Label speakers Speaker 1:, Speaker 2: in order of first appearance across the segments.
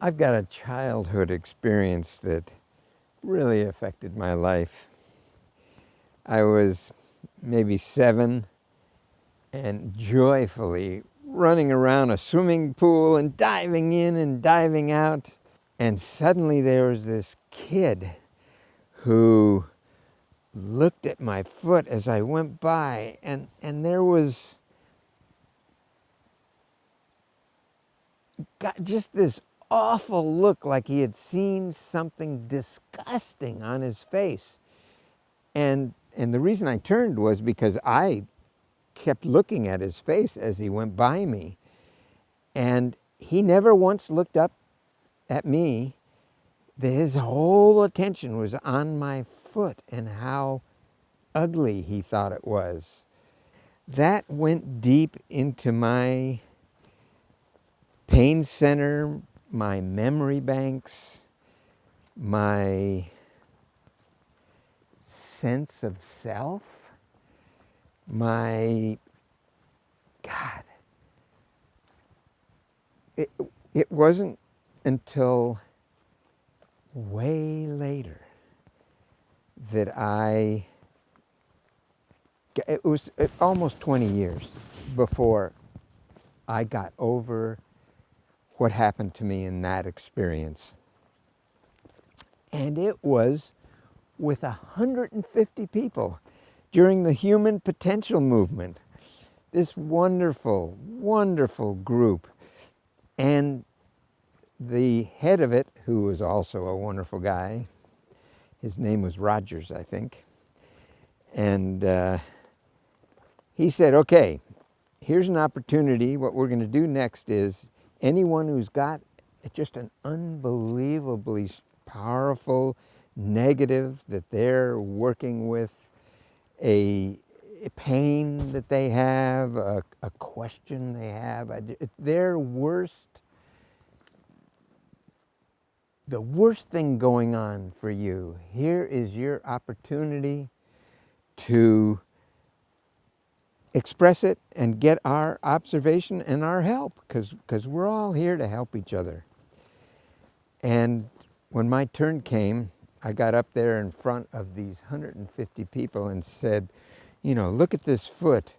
Speaker 1: I've got a childhood experience that really affected my life. I was maybe 7 and joyfully running around a swimming pool and diving in and diving out. And suddenly there was this kid who looked at my foot as I went by, and there was got just this awful look, like he had seen something disgusting on his face. And the reason I turned was because I kept looking at his face as he went by me. And he never once looked up at me. His whole attention was on my foot and how ugly he thought it was. That went deep into my pain center, my memory banks, my sense of self, my God. It wasn't until way later that it was almost 20 years before I got over what happened to me in that experience. And it was with 150 people during the Human Potential Movement. This wonderful, wonderful group. And the head of it, who was also a wonderful guy, his name was Rogers, I think. And he said, okay, here's an opportunity. What we're going to do next is anyone who's got just an unbelievably powerful negative that they're working with, a pain that they have, a question they have, their the worst thing going on for you, here is your opportunity to express it and get our observation and our help, because we're all here to help each other. And when my turn came, I got up there in front of these 150 people and said, look at this foot.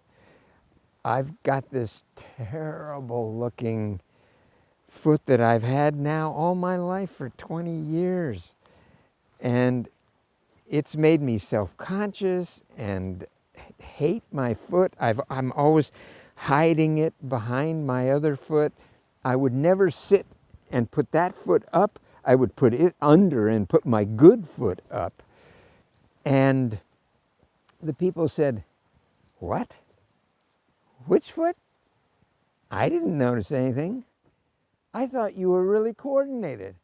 Speaker 1: I've got this terrible looking foot that I've had now all my life for 20 years. And it's made me self-conscious and hate my foot. I'm always hiding it behind my other foot. I would never sit and put that foot up. I would put it under and put my good foot up. And the people said, what? Which foot? I didn't notice anything. I thought you were really coordinated.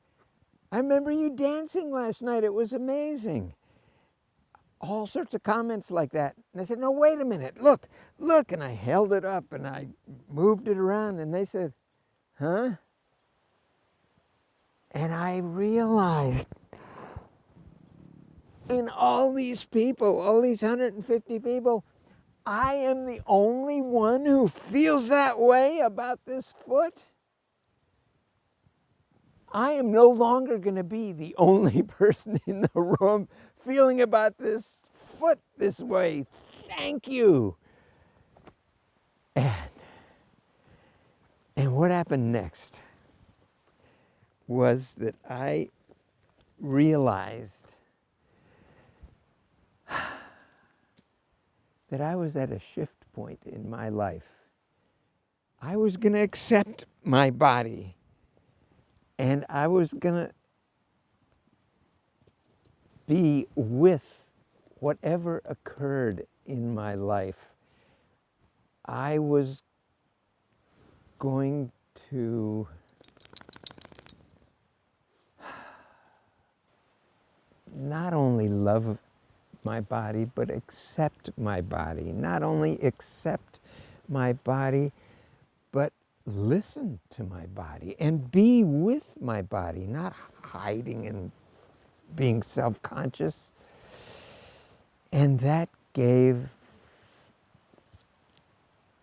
Speaker 1: I remember you dancing last night. It was amazing. All sorts of comments like that. And I said, no, wait a minute. Look. And I held it up and I moved it around. And they said, huh? And I realized in all these people, all these 150 people, I am the only one who feels that way about this foot. I am no longer going to be the only person in the room feeling about this foot this way. Thank you. And what happened next was that I realized that I was at a shift point in my life. I was going to accept my body, and I was going to be with whatever occurred in my life. I was going to not only love my body, but accept my body. Not only accept my body, but listen to my body and be with my body, not hiding and being self-conscious. And that gave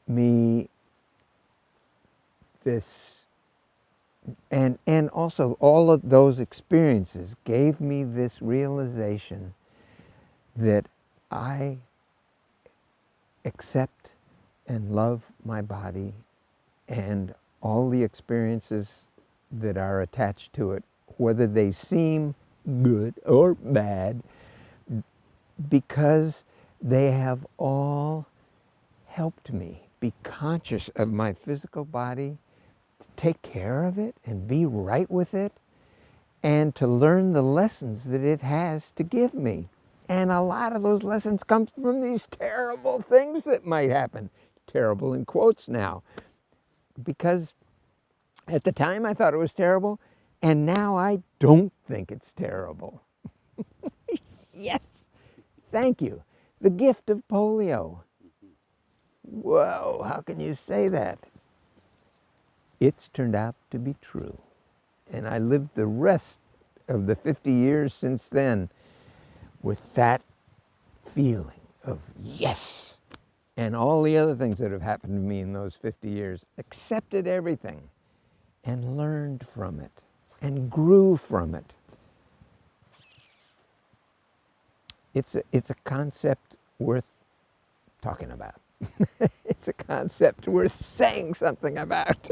Speaker 1: me this And also all of those experiences gave me this realization that I accept and love my body and all the experiences that are attached to it, whether they seem good or bad, because they have all helped me be conscious of my physical body, to take care of it and be right with it, and to learn the lessons that it has to give me. And a lot of those lessons come from these terrible things that might happen. Terrible in quotes now. Because at the time I thought it was terrible, and now I don't think it's terrible. Yes, thank you. The gift of polio. Whoa, how can you say that? It's turned out to be true. And I lived the rest of the 50 years since then with that feeling of yes. And all the other things that have happened to me in those 50 years, accepted everything and learned from it and grew from it. It's a concept worth talking about. It's a concept worth saying something about.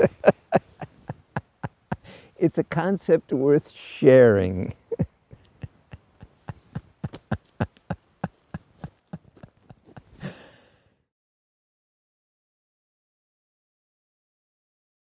Speaker 1: It's a concept worth sharing.